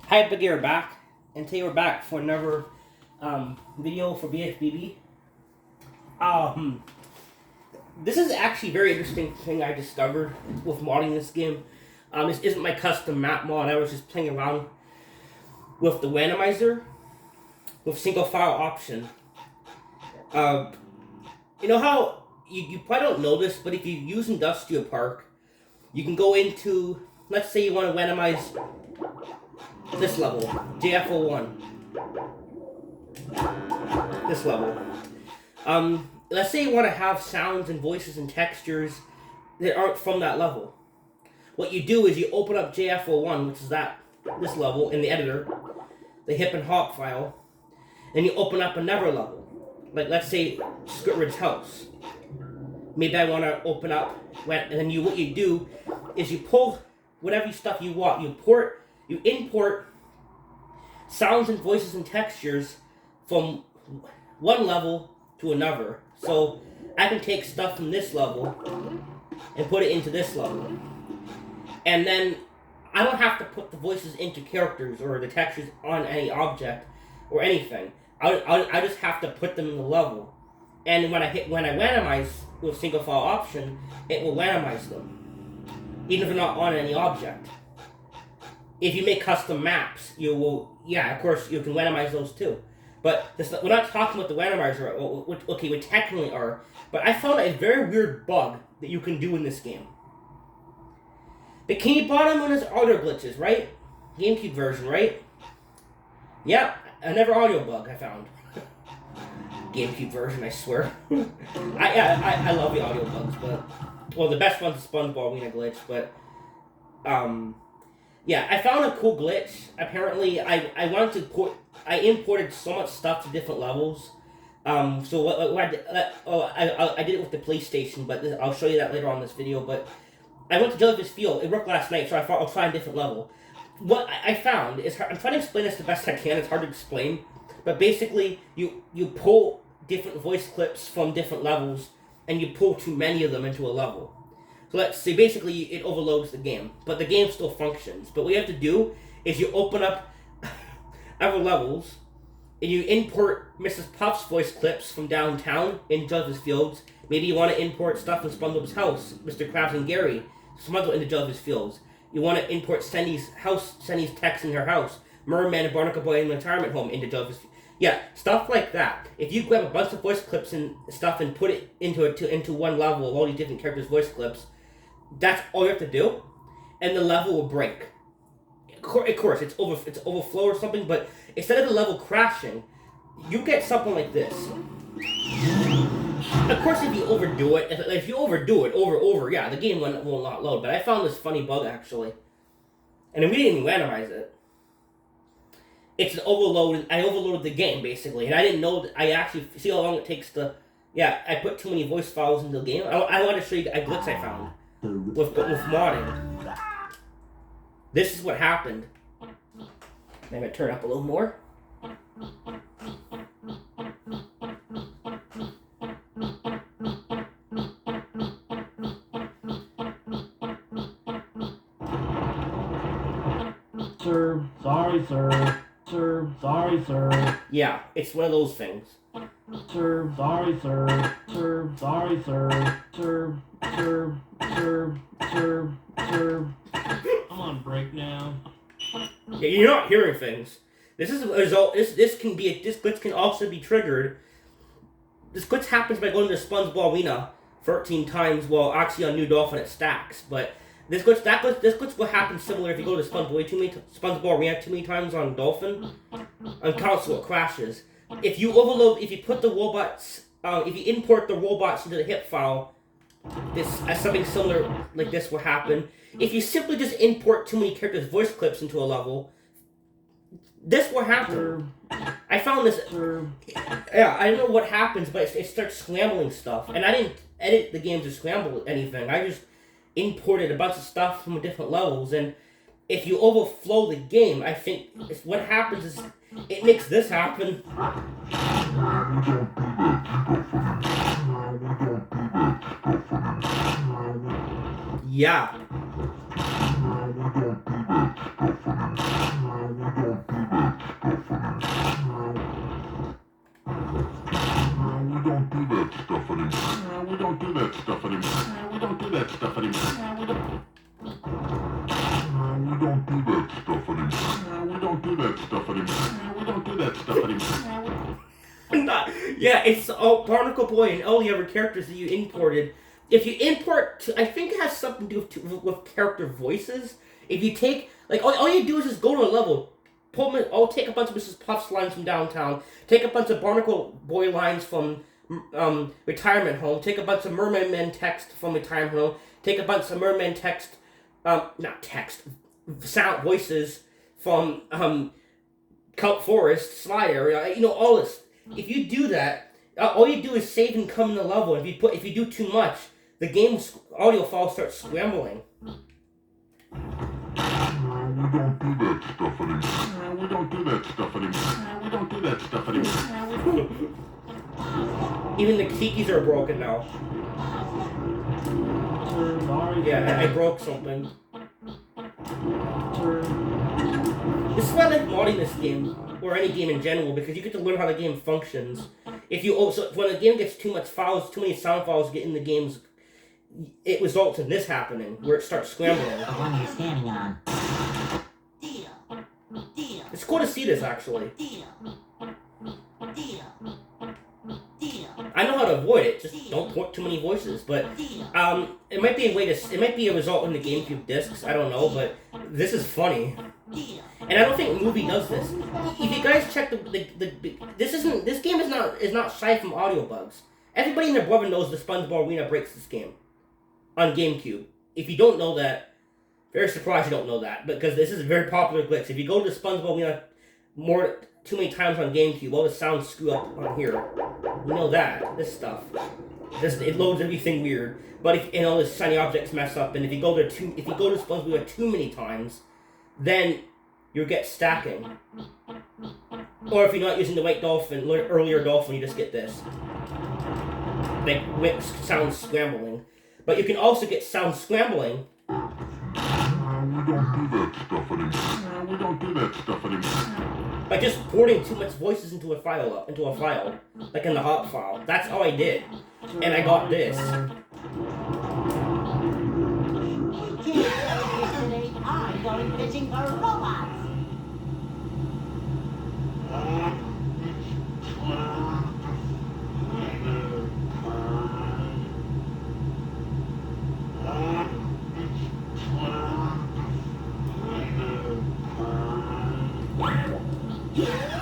Hi, Big Air back, and today we're back for another video for BFBB. Um, this is actually a very interesting thing I discovered with modding this game. This isn't my custom map mod. I was just playing around with the randomizer with single file option. You know how you probably don't know this, but if you use Industrial Park, you can go into, let's say you want to randomize this level, JF01. This level. Let's say you want to have sounds and voices and textures that aren't from that level. What you do is you open up JF01, which is this level in the editor, the hip and hop file, and you open up another level. Like let's say Squidward's house. Maybe I want to open up, and then what you do is you pull whatever stuff you want. You import sounds and voices and textures from one level to another. So I can take stuff from this level and put it into this level. And then I don't have to put the voices into characters or the textures on any object or anything. I just have to put them in the level. And when I randomize with single file option, it will randomize them, even if they're not on any object. If you make custom maps, you will, of course, you can randomize those too. But we're not talking about the randomizer, okay, we technically are, but I found a very weird bug that you can do in this game. Bikini Bottom one is audio glitches, right? GameCube version, right? Yep, another audio bug I found. GameCube version, I swear. I love the audio bugs, but well, the best one's the SpongeBob Arena glitch, but I found a cool glitch. Apparently, I imported so much stuff to different levels. So what I did it with the PlayStation, but I'll show you that later on in this video. But I went to Jellyfish Field. It worked last night, so I thought I'll try a different level. What I found is, I'm trying to explain this the best I can. It's hard to explain, but basically, you pull different voice clips from different levels, and you pull too many of them into a level. So let's say basically it overloads the game, but the game still functions. But what you have to do is you open up other levels, and you import Mrs. Puff's voice clips from downtown in Jellyfish Fields. Maybe you want to import stuff from SpongeBob's house, Mr. Krabs and Gary, smuggle into Jellyfish Fields. You want to import Cindy's text in her house, Merman and Barnacle Boy in the retirement home into Jellyfish Fields. Yeah, stuff like that. If you grab a bunch of voice clips and stuff and put it into one level of all these different characters' voice clips, that's all you have to do, and the level will break. Of course, it's overflow or something, but instead of the level crashing, you get something like this. Of course, if you overdo it, the game will not load. But I found this funny bug actually, and we didn't even randomize it. It's an overload. I overloaded the game basically, and I didn't know that. I actually see how long it takes to. Yeah, I put too many voice files into the game. I want to show you a glitch I found with modding. This is what happened. I'm gonna turn up a little more. Sir, sorry, sir. Sir, sorry, sir. Yeah, it's one of those things. Sir, sorry, sir. Sir, sorry, sir. Sir, sir, sir, sir, sir. I'm on break now. Yeah, you're not hearing things. This is a result. This glitch can also be triggered. This glitch happens by going to SpongeBob Arena 13 times, while actually on New Dolphin it stacks. But this glitch will happen similar if you go to SpongeBob Arena too many times on Dolphin. On console it crashes. If you put the robots, if you import the robots into the hip file, something similar like this will happen. If you simply just import too many characters' voice clips into a level, this will happen. I found this. Yeah, I don't know what happens, but it starts scrambling stuff, and I didn't edit the game to scramble anything. I just imported a bunch of stuff from different levels, and if you overflow the game, I think what happens is it makes this happen. Yeah. that stuff anymore. We don't do that stuff anymore. We don't do that stuff anymore. We don't do that stuff anymore. We don't do that stuff anymore. Yeah, it's Barnacle Boy and all the other characters that you imported. If you import, I think it has something to do with character voices. If you take, like, all you do is just go to a level, take a bunch of Mrs. Puff's lines from downtown, take a bunch of Barnacle Boy lines from Retirement Home, take a bunch of Merman Men text from Retirement Home, take a bunch of Merman text, sound voices from Kelp Forest, Slide Area, all this. If you do that, all you do is save and come in the level. If you do too much, the game's audio file starts scrambling. We don't do that stuff anymore. We don't do that stuff anymore. We don't do that stuff anymore. Even the Kikis are broken now. Yeah, I broke something. This is why I like modding this game, or any game in general, because you get to learn how the game functions. When the game gets too many sound files get in the games, it results in this happening, where it starts scrambling. The one you're standing on. It's cool to see this, actually. I know how to avoid it, just don't port too many voices, but it might be a result in the GameCube discs, I don't know, but this is funny. And I don't think Movie does this. If you guys check this game is not shy from audio bugs. Everybody and their brother knows the SpongeBob Arena breaks this game on GameCube. If you don't know that, very surprised you don't know that, because this is a very popular glitch. If you go to SpongeBob Arena too many times on GameCube, all the sounds screw up on here. You know that. This stuff. It loads everything weird. But and all the shiny objects mess up, and if you go to SpongeBob Arena too many times, then you'll get stacking. Or if you're not using the white dolphin, earlier dolphin, you just get this. Like sound scrambling. But you can also get sound scrambling. We don't do that stuff anymore. We don't do that stuff anymore. By just porting too much voices into a file, like in the hop file. That's all I did, and I got this. I'm going fishing for robots.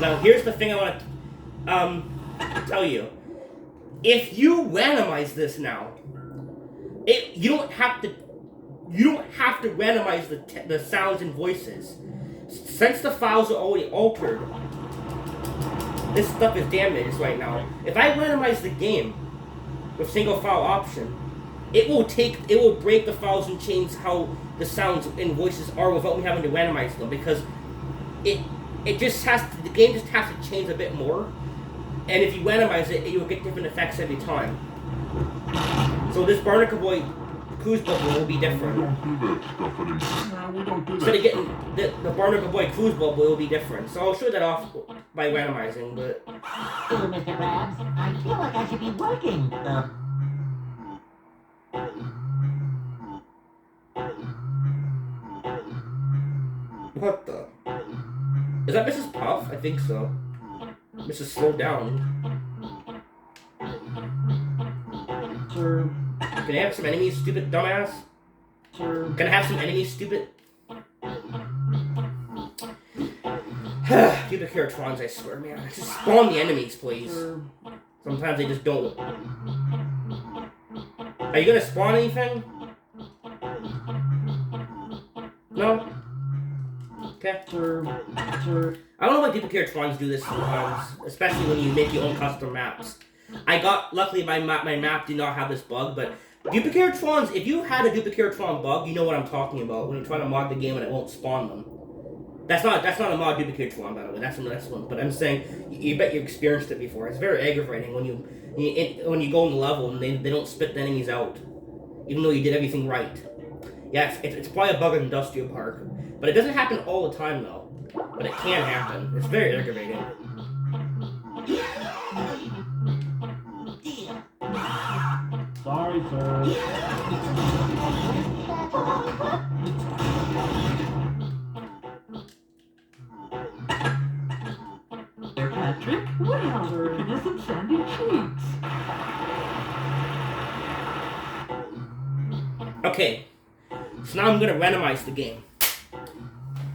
Now here's the thing I want to tell you. If you randomize this now, you don't have to randomize the sounds and voices. Since the files are already altered, this stuff is damaged right now. If I randomize the game with single file option, it will break the files and change how the sounds and voices are without me having to randomize them, because the game just has to change a bit more, and if you randomize it, you'll get different effects every time. So this Barnacle Boy Cruise Bubble will be different. We don't do that stuff anymore. We don't do Instead that of getting the Barnacle Boy Cruise Bubble will be different. So I'll show that off by randomizing, but... Hello, Mr. Krabs. I feel like I should be working. What the? Is that Mrs. Puff? I think so. Mrs. Slow Down. Sir. Can I have some enemies, stupid dumbass? Sir. Can I have some enemies, stupid? Duplicatrons, I swear, man. Just spawn the enemies, please. Sir. Sometimes they just don't. Are you gonna spawn anything? No? Okay. Sir. Sir. I don't know why Duplicatrons do this sometimes, especially when you make your own custom maps. Luckily my map did not have this bug, but Duplicatrons, if you had a Duplicatron bug, you know what I'm talking about when you're trying to mod the game and it won't spawn them. That's not a mod Duplicatron, by the way, that's the next one, but I'm saying, you bet you experienced it before. It's very aggravating when you go in the level and they don't spit the enemies out, even though you did everything right. Yeah, it's probably a bug in Industrial Park, but it doesn't happen all the time though. But it can happen. It's very aggravating. Sorry, sir. Patrick, what else innocent sandy cheeks? Okay, so now I'm gonna randomize the game,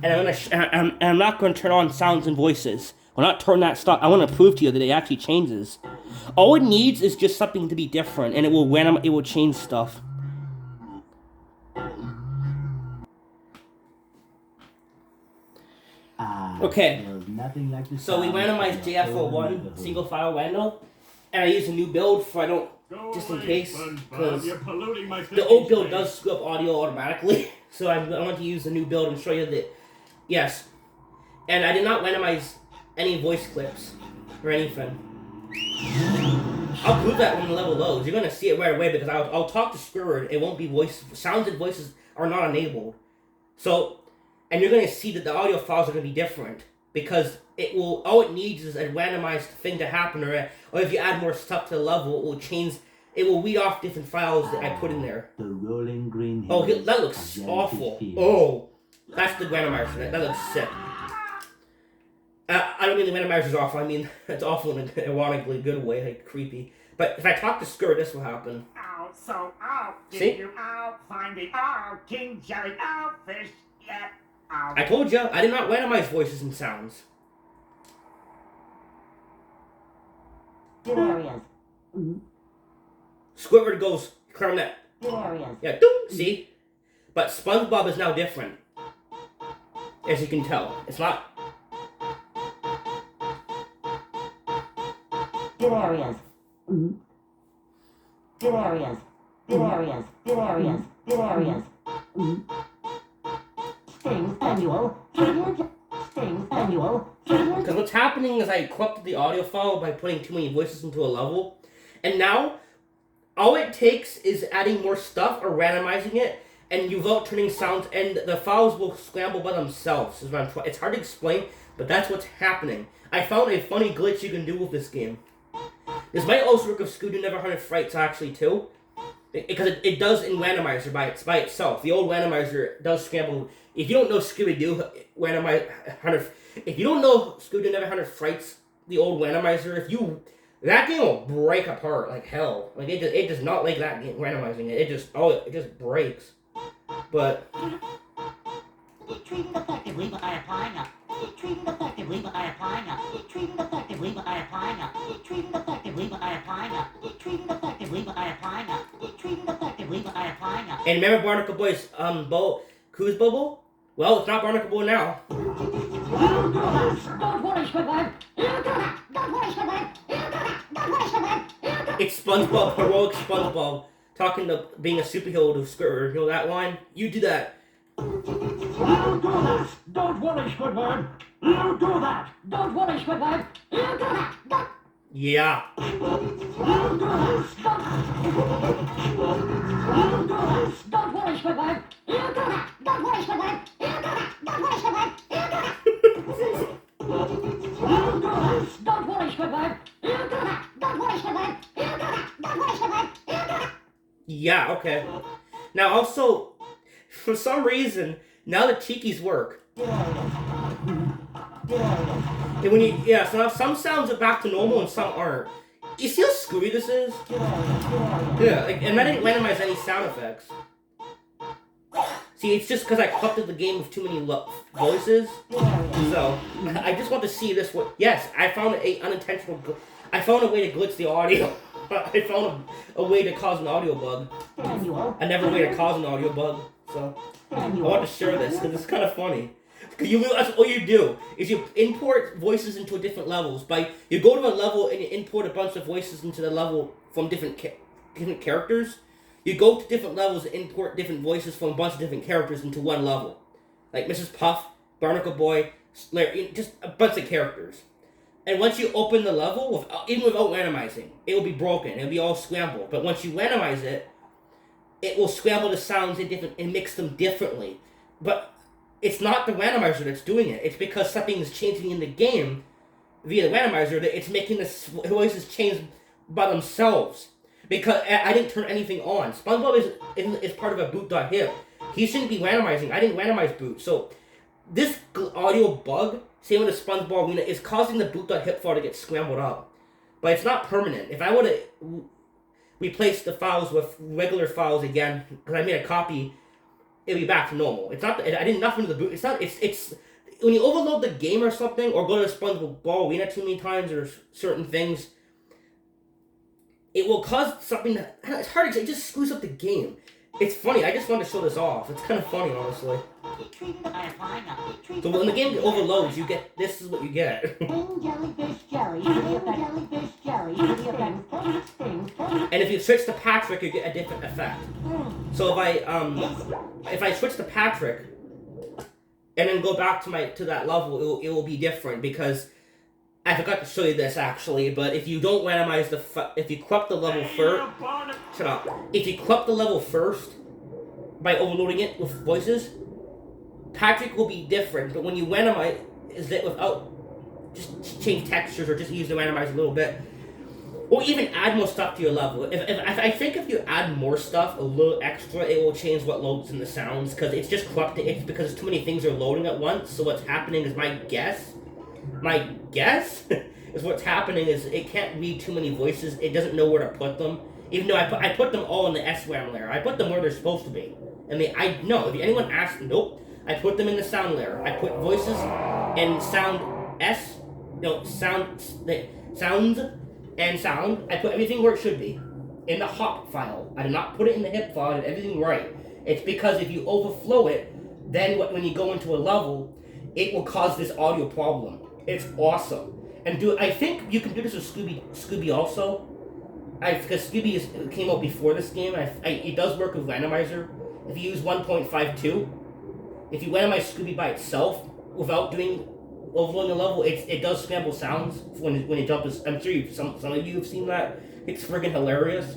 and I'm not gonna turn on sounds and voices. I'll not turn that stuff. I want to prove to you that it actually changes. All it needs is just something to be different, and it will change stuff. Okay, so we randomized JF01 single file random, and I use a new build for just in case, because the old build does screw up audio automatically. So I want to use the new build and show you that, yes. And I did not randomize any voice clips or anything. I'll prove that when the level loads. You're gonna see it right away because I'll talk to Squidward. It won't be voice. Sounds and voices are not enabled. So, and you're gonna see that the audio files are gonna be different because all it needs is a randomized thing to happen, or if you add more stuff to the level, it will change. It will read off different files that I put in there. The rolling green Oh, that looks awful. Oh, that's the randomizer. That looks sick. I don't mean the randomizer's awful. I mean it's awful in an ironically good way, like creepy. But if I talk to Squidward, this will happen. Oh, so I'll give See? you out, find the King Jelly, fish, yeah. I told you, I did not randomize voices and sounds. Good areas. Squidward goes clarinet. Good areas. Yeah, ding, see? But SpongeBob is now different. As you can tell. It's not... Good areas. Good areas. Good areas. Good areas. Good areas. Stings annual. Stings annual. Because what's happening is I corrupted the audio file by putting too many voices into a level. And now, all it takes is adding more stuff or randomizing it, and without turning sounds, and the files will scramble by themselves. It's hard to explain, but that's what's happening. I found a funny glitch you can do with this game. This might also work with Scooby Never Hunted Frights actually too, because it does in Randomizer by itself. The old Randomizer does scramble. If you don't know Scooby-Doo if you don't know Scooby Never Hunted Frights, the old Randomizer, that game will break apart like hell. Like it does not like that game randomizing it. It just breaks. But Treated effectively by applying a. Treated effectively by applying a. Treated effectively by applying a. Treated effectively by applying a. Treated effectively by applying a. Treated effectively by applying a. and remember Barnacle Boy's Coos Bubble? Well, it's not Barnacle Boy now. Don't worry, Squidward. Don't worry, Squidward. Don't worry, Squidward. It's SpongeBob, heroic SpongeBob, talking to being a superhero to Squidward. You know that line? You do that. You do that! Don't worry, Squidward! You do that! Don't worry, Squidward. You do that. Yeah. You do that! You do that! Don't worry, Squidward. You do that. Don't worry, Squidward. You do that. Don't worry, Squidward. You do that. You do that! Don't worry, Squidward. You do that. Don't worry, Squidward. You do that. Don't worry, Squidward. You do that. Yeah, okay. Now also, for some reason, now the Tikis work. And so now some sounds are back to normal and some aren't. You see how screwy this is? Yeah, and I didn't randomize any sound effects. See, it's just because I corrupted the game with too many voices. So, I just want to see this one. Yes, I found I found a way to glitch the audio. I found a way to cause an audio bug. Another way to cause an audio bug. So, I want to share this because it's kind of funny. That's all you do is you import voices into different levels. You go to a level and you import a bunch of voices into the level from different characters. You go to different levels and import different voices from a bunch of different characters into one level, like Mrs. Puff, Barnacle Boy, Larry, just a bunch of characters. And once you open the level, even without randomizing, it will be broken. It will be all scrambled. But once you randomize it, it will scramble the sounds and mix them differently. But it's not the randomizer that's doing it. It's because something is changing in the game via the randomizer that it's making the voices change by themselves. Because I didn't turn anything on. SpongeBob is part of a boot.hip. He shouldn't be randomizing. I didn't randomize boot. So this audio bug, same with the SpongeBob arena, is causing the boot.hip file to get scrambled up. But it's not permanent. If I would have replaced the files with regular files again, because I made a copy, it'll be back to normal. It's not. I did nothing to the boot. It's not. It's when you overload the game or something, or go to the SpongeBob arena too many times, or certain things, it will cause something that, it's hard to say, it just screws up the game. It's funny, I just wanted to show this off. It's kind of funny, honestly. So when the game overloads, you get, this is what you get. Green jellyfish jelly, jellyfish jelly, And if you switch to Patrick, you get a different effect. So if I switch to Patrick, and then go back to that level, it will be different, because I forgot to show you this actually, but if you don't randomize if you corrupt the level first, shut up. If you corrupt the level first by overloading it with voices, Patrick will be different. But when you randomize it without, just change textures or just use the randomizer a little bit, or even add more stuff to your level. I think if you add more stuff, a little extra, it will change what loads in the sounds, because it's just corrupted. It's because too many things are loading at once. So what's happening is my guess is what's happening is it can't read too many voices. It doesn't know where to put them. Even though I put them all in the SRAM layer. I put them where they're supposed to be. And if anyone asks, nope. I put them in the sound layer. I put voices and sounds and sound. I put everything where it should be. In the hop file. I did not put it in the hip file. I did everything right. It's because if you overflow it, then when you go into a level, it will cause this audio problem. It's awesome. And I think you can do this with Scooby also. Because Scooby came out before this game. It does work with Randomizer. If you use 1.52, if you randomize Scooby by itself without overloading the level, it does scramble sounds when it jumps. I'm sure some of you have seen that. It's friggin' hilarious.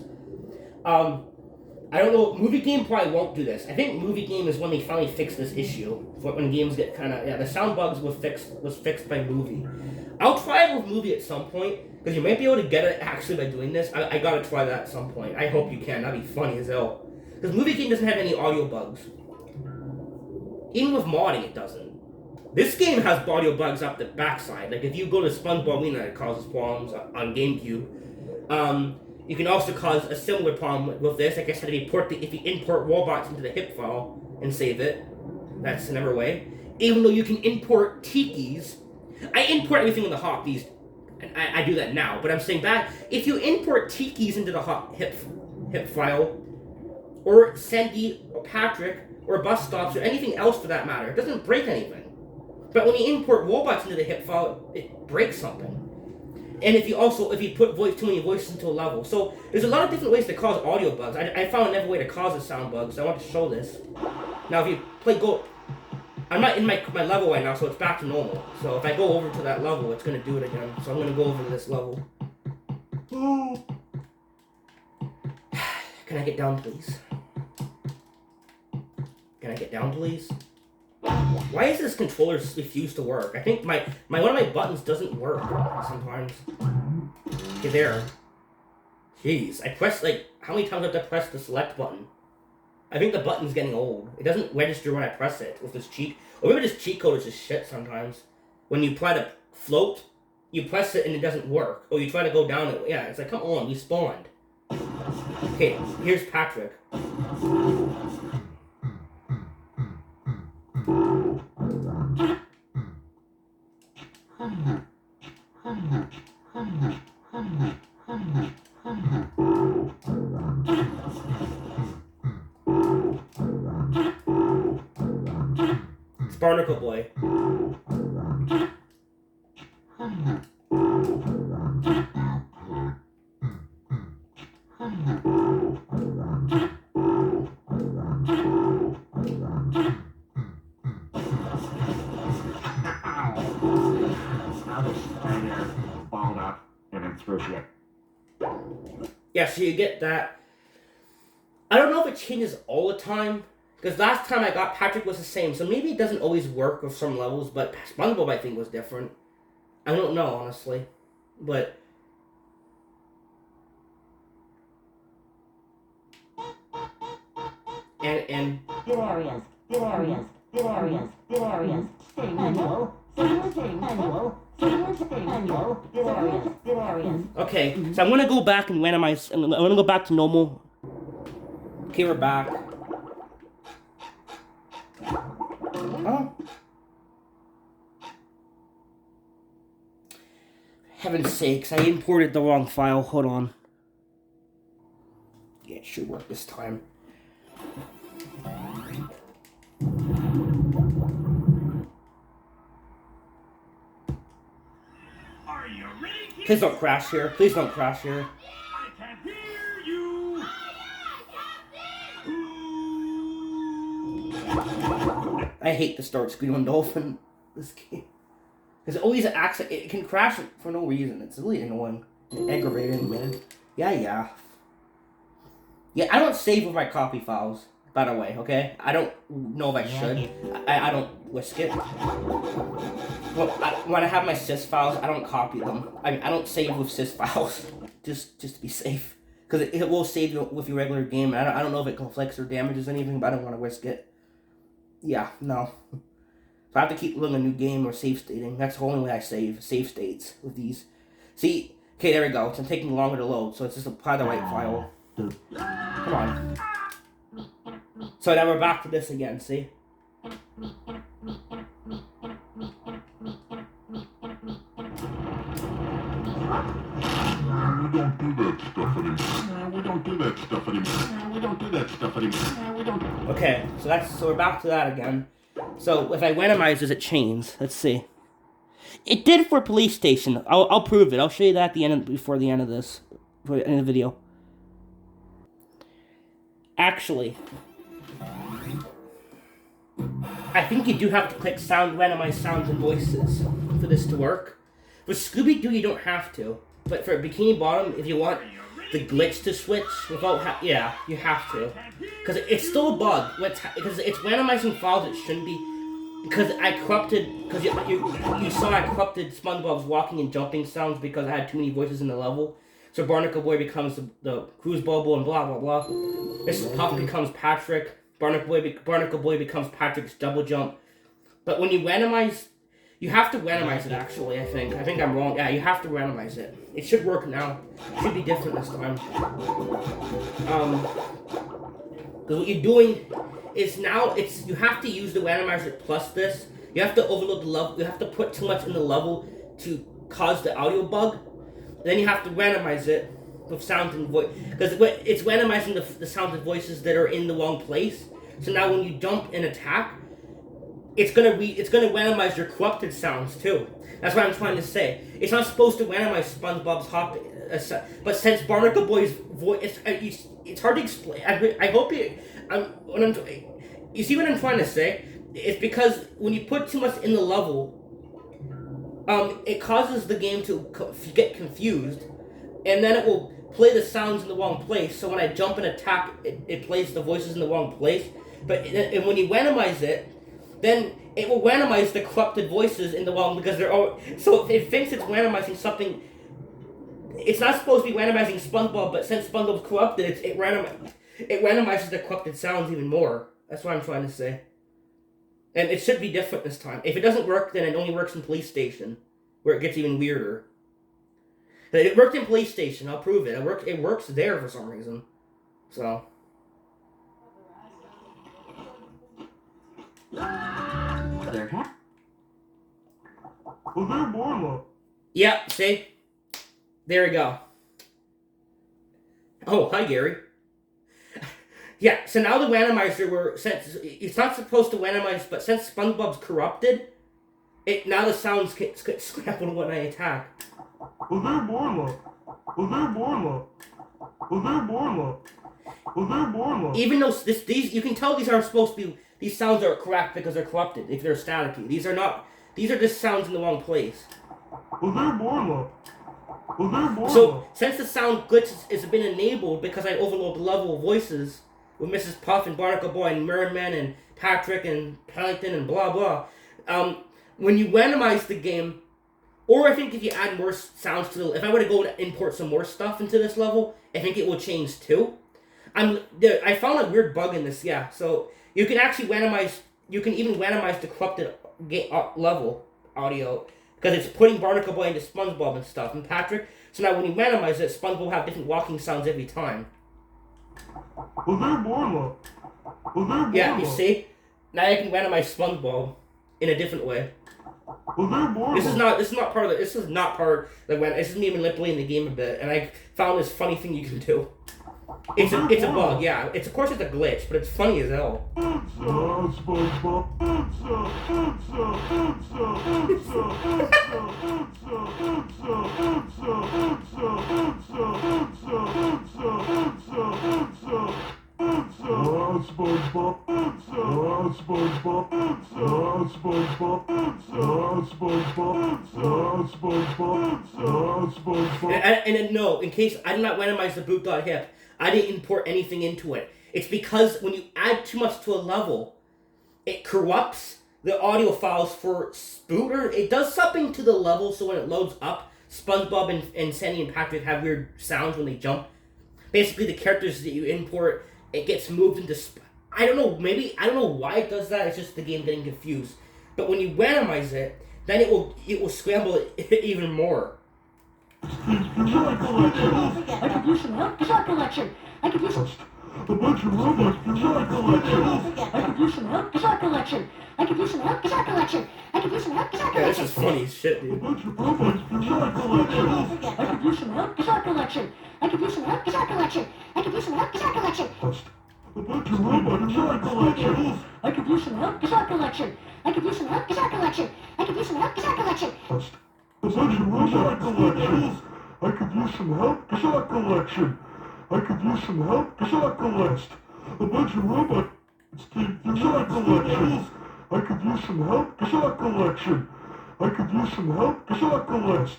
I don't know. Movie Game probably won't do this. I think Movie Game is when they finally fix this issue. When games get the sound bugs was fixed by Movie. I'll try it with Movie at some point, because you might be able to get it actually by doing this. I gotta try that at some point. I hope you can. That'd be funny as hell. Because Movie Game doesn't have any audio bugs. Even with modding, it doesn't. This game has audio bugs up the backside. Like if you go to SpongeBob arena, it causes problems on GameCube. You can also cause a similar problem with this. Like I said, if you import robots into the hip file and save it, that's another way. Even though you can import tikis, I import everything in the hop. I do that now, but I'm saying back, if you import tikis into the hop hip file, or Sandy or Patrick or bus stops or anything else for that matter, it doesn't break anything. But when you import robots into the hip file, it breaks something. And if you put too many voices into a level. So there's a lot of different ways to cause audio bugs. I found another way to cause a sound bug, so I want to show this. Now if you play I'm not in my level right now, so it's back to normal. So if I go over to that level, it's going to do it again. So I'm going to go over to this level. Can I get down, please? Can I get down, please? Why does this controller refuse to work? I think one of my buttons doesn't work sometimes. Okay, there. Jeez, I pressed how many times do I have to press the select button? I think the button's getting old. It doesn't register when I press it with this cheat. Or maybe this cheat code is just shit sometimes. When you try to float, you press it and it doesn't work. Or you try to go down it. Yeah, it's like, come on, we spawned. Okay, here's Patrick. Barnacle Boy. Balled up and then throw shit. Yeah, so you get that. I don't know if it changes all the time, because last time I got Patrick was the same, so maybe it doesn't always work with some levels, but SpongeBob I think was different. I don't know, honestly. But and Good areas. Good areas. Good areas. Good areas. Sting annual. Sting annual. Sting annual. Good areas. Good areas. okay. So I'm gonna go back and randomize. I'm gonna go back to normal. Okay, we're back. Oh. Heaven's sakes, I imported the wrong file. Hold on. Yeah, it should work this time. Are you ready, kids? Please don't crash here. Please don't crash here. I can hear you. I hate the start screen window in this game. Because it always acts, it can crash for no reason. It's really annoying. And aggravating, man. Yeah. Yeah, I don't save with my copy files, by the way, okay? I don't know if I should. I don't whisk it. Well, when I have my sys files, I don't copy them. I don't save with sys files, just to be safe. Because it will save you with your regular game. I don't know if it conflicts or damages anything, but I don't want to whisk it. Yeah, no. So I have to keep loading a new game or save stating. That's the only way I save states with these. See, okay, there we go. It's taking longer to load, so it's just apply the right file. Come on. So now we're back to this again, see? We don't do that stuff anymore. We don't do that stuff anymore. We don't do that stuff anymore. We don't. Okay, so we're back to that again. So if I randomize, does it change? Let's see. It did for police station. I'll prove it. I'll show you that at the end before the end of this, before the end of the video. Actually, I think you do have to click randomize sounds and voices for this to work. For Scooby-Doo, you don't have to. But for Bikini Bottom, if you want the glitch to switch without, yeah, you have to. Because it's still a bug. Because it's randomizing files it shouldn't be. Because I corrupted, because you saw I corrupted SpongeBob's walking and jumping sounds because I had too many voices in the level. So Barnacle Boy becomes the Cruise Bubble and blah blah blah. Mrs. Puff becomes Patrick. Barnacle Boy becomes Patrick's double jump. But when you randomize, you have to randomize it actually, I think. I think I'm wrong. Yeah, you have to randomize it. It should work now. It should be different this time. Because what you're doing is now, you have to use the randomizer plus this. You have to overload the level. You have to put too much in the level to cause the audio bug. Then you have to randomize it with sound and voice. Because it's randomizing the sounds and voices that are in the wrong place. So now when you jump and attack, it's gonna randomize your corrupted sounds too. That's what I'm trying to say. It's not supposed to randomize SpongeBob's hop, but since Barnacle Boy's voice, it's hard to explain. I hope you see what I'm trying to say. It's because when you put too much in the level, it causes the game to get confused, and then it will play the sounds in the wrong place. So when I jump and attack, it plays the voices in the wrong place. But and when you randomize it, then it will randomize the corrupted voices in the wrong, because they're all. So if it thinks it's randomizing something, it's not supposed to be randomizing SpongeBob, but since SpongeBob's corrupted, it randomizes the corrupted sounds even more. That's what I'm trying to say. And it should be different this time. If it doesn't work, then it only works in Police Station, where it gets even weirder. But it worked in Police Station. I'll prove it. It works there for some reason. So. Was there more love? Yep, see? There we go. Oh, hi, Gary. Yeah, so now the randomizer, since it's not supposed to randomize, but since SpongeBob's corrupted, now the sounds get scrambled when I attack. Was there more love? Was there more love? Was there more love? Was there more love? Even though these, you can tell these aren't supposed to be. These sounds are correct because they're corrupted. If they're staticky, these are not. These are just sounds in the wrong place. Was there more love? Was there more So love? since the sound glitch has been enabled because I overload the level of voices with Mrs. Puff and Barnacle Boy and Merman and Patrick and Plankton and blah blah, when you randomize the game, or I think if you add more sounds to if I were to go and import some more stuff into this level, I think it will change too. I found a weird bug in this. Yeah, so you can actually randomize. You can even randomize the corrupted level audio because it's putting Barnacle Boy into SpongeBob and stuff. And Patrick, so now when you randomize it, SpongeBob will have different walking sounds every time. Well, they're Morla. Well, they're Morla. Yeah, you see? Now you can randomize SpongeBob in a different way. Well, they're Morla. This is not part of the. This is not part of the. This is me manipulating the game a bit, and I found this funny thing you can do. It's a bug, yeah. Of course it's a glitch, but it's funny as hell. And no, in case I did not randomize the boot.hip, I didn't import anything into it. It's because when you add too much to a level, it corrupts the audio files for Spooter. It does something to the level, so when it loads up, SpongeBob and Sandy and Patrick have weird sounds when they jump. Basically, the characters that you import, it gets moved into... I don't know why it does that. It's just the game getting confused. But when you randomize it, then it will scramble it even more. I could use some help. Guitar collection. I could use some... A bunch of robots, guitar collection. I could use some help. Guitar collection. I could use some help. Guitar collection. I could use some help. Guitar Yeah, this collection. is funny as shit, A dude. bunch of robots, guitar collection. I could use some help. Guitar collection. I could use some help. Guitar collection. I could use some help. Guitar collection. A bunch of robots, guitar collection. I could use some help. Guitar collection. I could use some help. Guitar collection. I could use some help. Guitar collection. A bunch of robot collections. I could use some help. Guitar collection. I could use some help. Guitar collection. A bunch of robots. Guitar collections. I could use some help. Guitar collection. I could use some help. Guitar collection.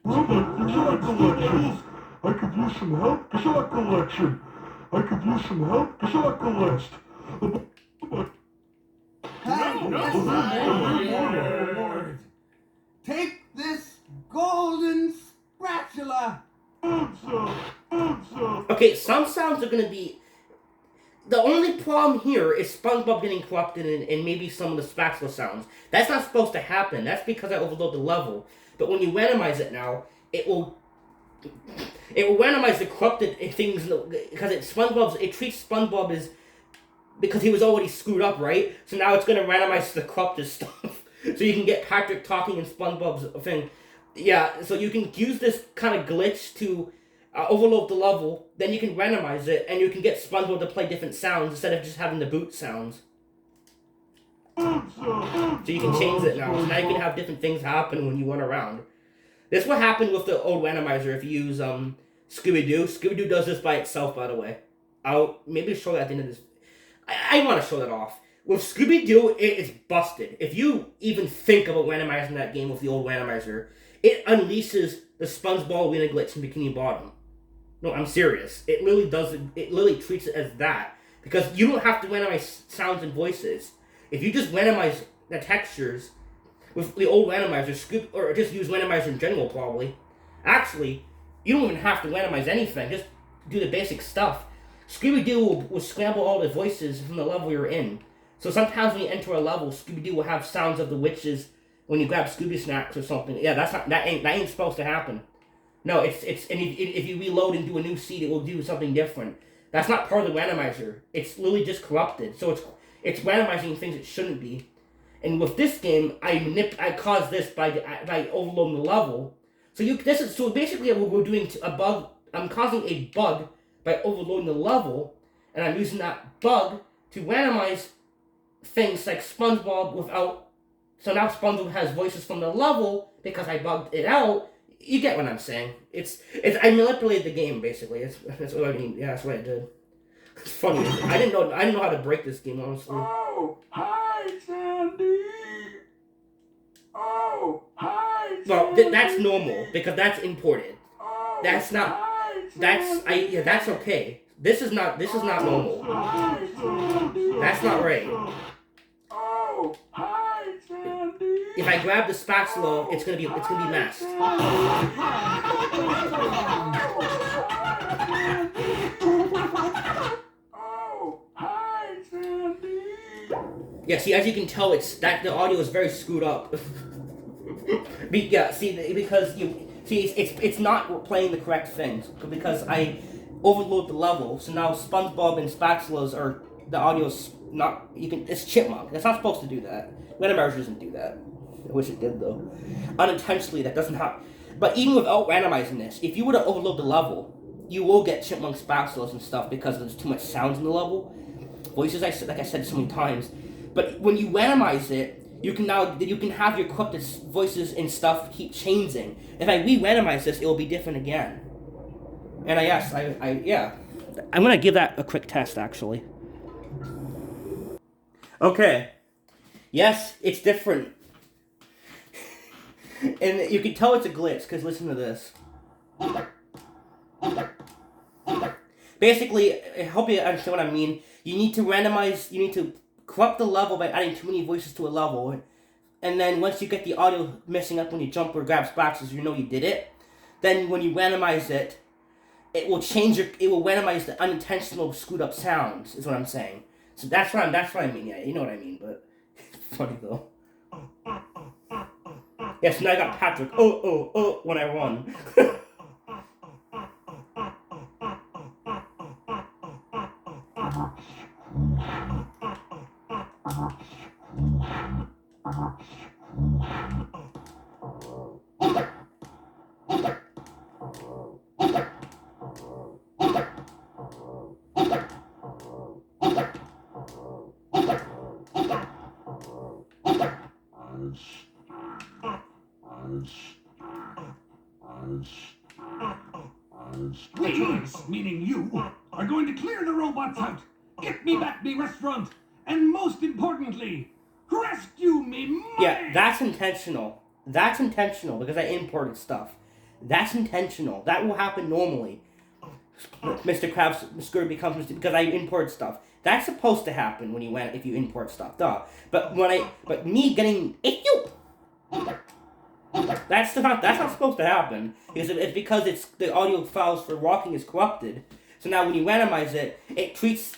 Robot guitar collections. I could use some help. Guitar collection. I could use some help. Guitar collection. Take this golden spatula. Okay, some sounds are gonna be... The only problem here is SpongeBob getting corrupted and maybe some of the spatula sounds. That's not supposed to happen. That's because I overload the level. But when you randomize it now, it will randomize the corrupted things because it treats SpongeBob as... Because he was already screwed up, right? So now it's gonna randomize the corrupted stuff. So you can get Patrick talking in SpongeBob's thing. Yeah, so you can use this kind of glitch to overload the level, then you can randomize it, and you can get SpongeBob to play different sounds instead of just having the boot sounds. So you can change it now. So now you can have different things happen when you run around. This is what happened with the old randomizer if you use Scooby-Doo. Scooby-Doo does this by itself, by the way. I'll maybe show that at the end of this. I want to show that off. With Scooby-Doo, it is busted. If you even think about randomizing that game with the old randomizer, it unleashes the SpongeBob winner glitch in Bikini Bottom. No, I'm serious. It really does. It literally treats it as that. Because you don't have to randomize sounds and voices. If you just randomize the textures with the old randomizer, or just use randomizer in general, probably. Actually, you don't even have to randomize anything. Just do the basic stuff. Scooby-Doo will scramble all the voices from the level you're in. So sometimes when you enter a level, Scooby-Doo will have sounds of the witches when you grab Scooby Snacks or something. Yeah, that ain't supposed to happen. No, and if you reload and do a new seed, it will do something different. That's not part of the randomizer. It's literally just corrupted. So it's randomizing things it shouldn't be. And with this game, I caused this by overloading the level. So basically what we're doing a bug. I'm causing a bug by overloading the level, and I'm using that bug to randomize things like SpongeBob without. So now SpongeBob has voices from the level because I bugged it out. You get what I'm saying? I manipulated the game basically. That's what I mean. Yeah, that's what I did. It's funny. I didn't know how to break this game, honestly. Oh, hi, Sandy. Oh, hi, Sandy. Well, that's normal because that's imported. Oh, That's not. hi, That's Sandy. that's okay. This is not normal. Hi, Sandy. That's not right. Oh, hi, Sandy. If I grab the spatula, it's gonna be masked. Yeah, see, as you can tell, it's that the audio is very screwed up. Yeah, see, because you see, it's not playing the correct things because I overload the level, so now SpongeBob and Spatulas are the audio's not. You can it's Chipmunk. That's not supposed to do that. Randomizer doesn't do that. I wish it did though. Unintentionally, that doesn't happen. But even without randomizing this, if you were to overload the level, you will get Chipmunk Spatulas and stuff because there's too much sounds in the level. Voices, like I said so many times. But when you randomize it, you can have your corrupted voices and stuff keep changing. If I re-randomize this, it will be different again. And I'm gonna give that a quick test actually. Okay. Yes, it's different. And you can tell it's a glitch because listen to this. Basically, I hope you understand what I mean. You need to corrupt the level by adding too many voices to a level. And then once you get the audio messing up when you jump or grab splashes, you know you did it. Then when you randomize it, it will randomize the unintentional screwed up sounds, is what I'm saying. So that's what I mean, yeah, you know what I mean, but it's funny though. Yes, now I got Patrick. Oh, when I run. Rejoice, meaning you, are going to clear the robots out, get me back me restaurant, and most importantly, rescue me money! Yeah, that's intentional. That's intentional because I imported stuff. That's intentional. That will happen normally. Mr. Krabs Scurry becomes because I import stuff. That's supposed to happen if you import stuff, duh. But me getting that's not supposed to happen because the audio files for walking is corrupted. So now when you randomize it, it treats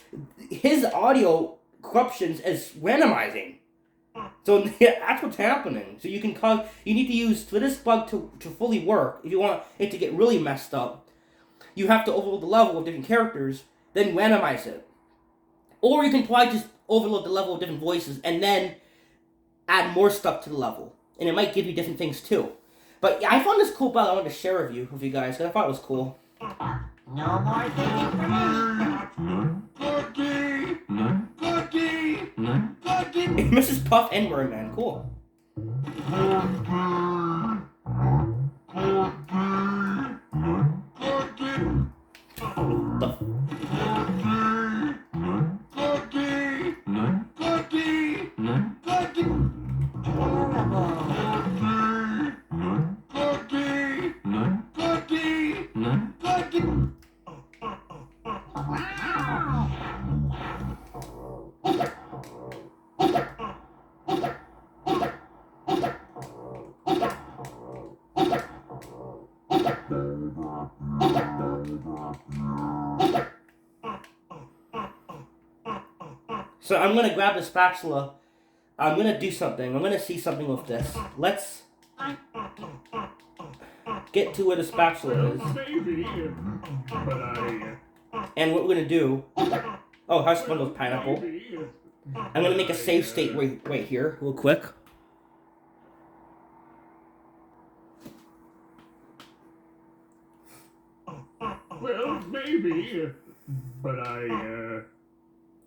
his audio corruptions as randomizing. So yeah, that's what's happening. So you need to use for this bug to fully work. If you want it to get really messed up, you have to overload the level of different characters, then randomize it. Or you can probably just overload the level of different voices and then add more stuff to the level. And it might give you different things too. But yeah, I found this cool bug I wanted to share with you guys because I thought it was cool. No more thinking for me. Mrs. Puff and Merman, cool. So I'm gonna grab the spatula. I'm gonna do something. I'm gonna see something with this. Let's get to where the spatula is. Maybe, but And what we're gonna do. Oh, how's one of those pineapple? I'm gonna make a save state right here, real quick. Well, maybe, but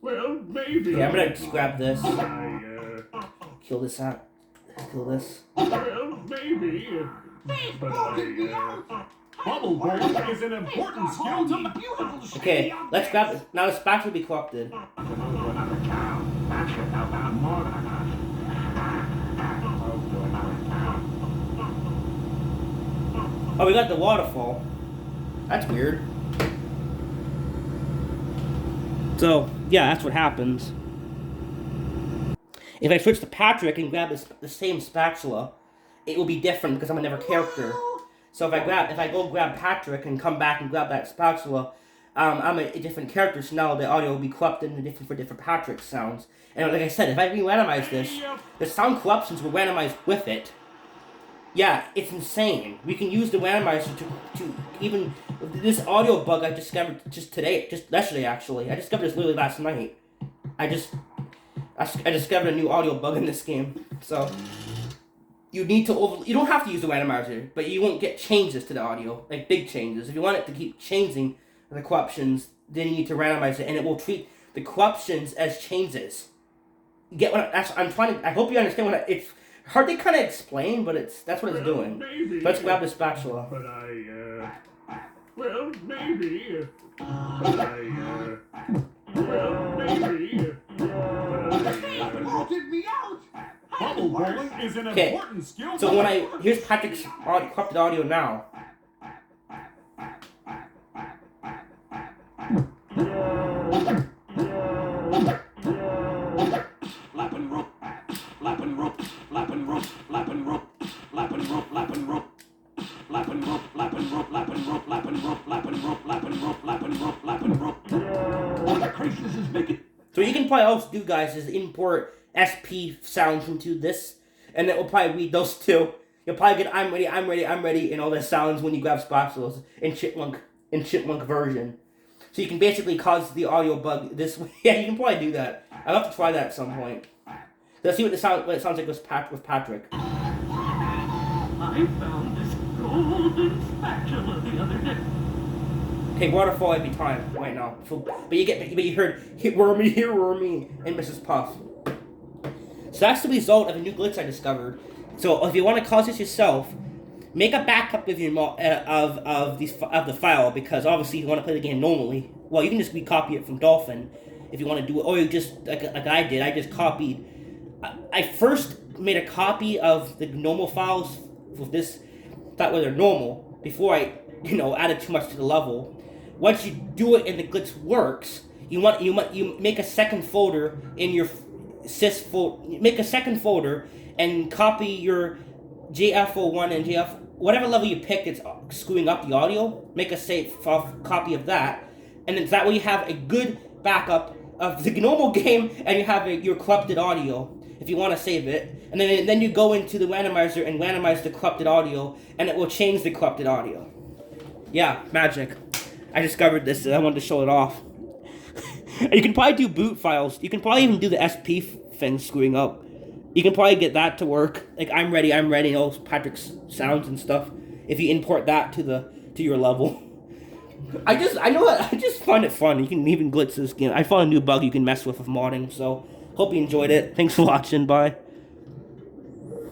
well, maybe. Yeah, I'm gonna just grab this. Kill this out. Kill this. Well, maybe, but Bubble Bowl is an important skill to beautiful shape. Okay, let's grab this. Now the spatula will be corrupted. Oh, we got the waterfall. That's weird. So, yeah, that's what happens. If I switch to Patrick and grab the same spatula, it will be different because I'm another character. So if I go grab Patrick and come back and grab that spatula, I'm a different character, so now the audio will be corrupted into different Patrick sounds. And like I said, if I re-randomize this, the sound corruptions will randomize with it. Yeah, it's insane. We can use the randomizer to even this audio bug I discovered just yesterday actually. I discovered this literally last night. I discovered a new audio bug in this game. So you don't have to use the randomizer, but you won't get changes to the audio, like big changes. If you want it to keep changing the corruptions, then you need to randomize it, and it will treat the corruptions as changes. You get what I'm trying to? I hope you understand what it's hard to kind of explain, but that's what it's doing. Maybe. Let's grab the spatula. But well, maybe. Well, maybe. Voted me out. Bubble bowling is an Okay, important skill. so here's Patrick's corrupted audio now. Flap and rope, flap and rope, flap and rope, flap and rope, flap and rope, flap and rope. Flap and rope, flap and rope, flap and rope, flap and rope, flap and rope, flap and rope, flap and rope, flap and rope. What the crisis is making? So what you can probably also do, guys, is import SP sounds into this, and it will probably read those two. You'll probably get I'm ready, I'm ready, I'm ready, and all the sounds when you grab spatulas in Chipmunk version. So you can basically cause the audio bug this way. Yeah, you can probably do that. I'll have to try that at some point. Let's see what it sounds like with Patrick. I found this golden spatula the other day. Okay, waterfall every time right now. So, but you heard hit wormy, and Mrs. Puff. So that's the result of a new glitch I discovered. So if you want to cause this yourself, make a backup of your of the file, because obviously if you want to play the game normally, well, you can just recopy it from Dolphin if you want to do it, or you just like I did. I just copied. I first made a copy of the normal files with this, that way they're normal, before I added too much to the level. Once you do it and the glitch works, you make a second folder in your sys folder. Make a second folder and copy your JF01 and JF whatever level you pick that's screwing up the audio. Make a save copy of that, and then that way you have a good backup of the normal game, and you have your corrupted audio if you want to save it, and then you go into the randomizer and randomize the corrupted audio, and it will change the corrupted audio. Yeah, magic. I discovered this and I wanted to show it off. You can probably do boot files. You can probably even do the SP thing screwing up. You can probably get that to work. Like I'm ready, and all Patrick's sounds and stuff. If you import that to your level. I just find it fun. You can even glitch this game. I found a new bug you can mess with modding, so hope you enjoyed it. Thanks for watching, bye.